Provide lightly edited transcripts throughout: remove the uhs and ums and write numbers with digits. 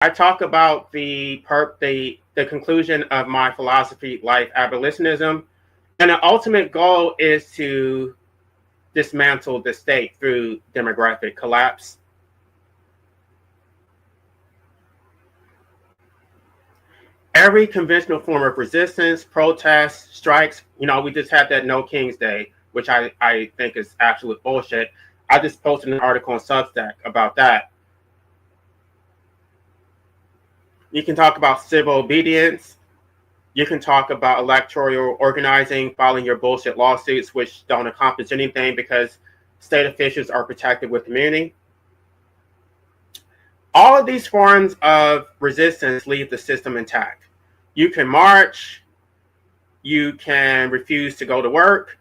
I talk about the conclusion of my philosophy, life, abolitionism, and the ultimate goal is to dismantle the state through demographic collapse. Every conventional form of resistance, protest, strikes, we just had that No King's Day, which I think is absolute bullshit. I just posted an article on Substack about that. You can talk about civil obedience. You can talk about electoral organizing, filing your bullshit lawsuits, which don't accomplish anything because state officials are protected with immunity. All of these forms of resistance leave the system intact. You can march, you can refuse to go to work,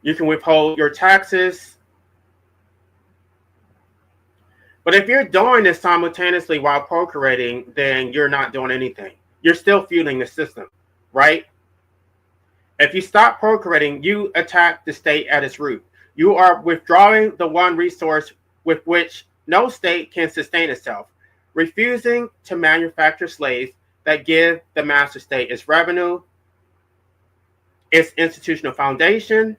you can withhold your taxes. But if you're doing this simultaneously while procreating, then you're not doing anything. You're still fueling the system, right? If you stop procreating, you attack the state at its root. You are withdrawing the one resource with which no state can sustain itself, refusing to manufacture slaves that give the master state its revenue, its institutional foundation,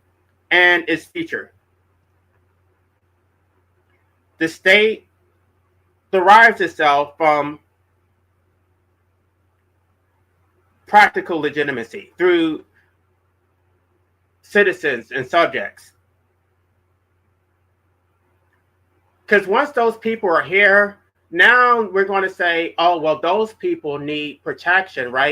and its future. The state derives itself from practical legitimacy through citizens and subjects. Because once those people are here, now we're going to say, oh, well, those people need protection, right?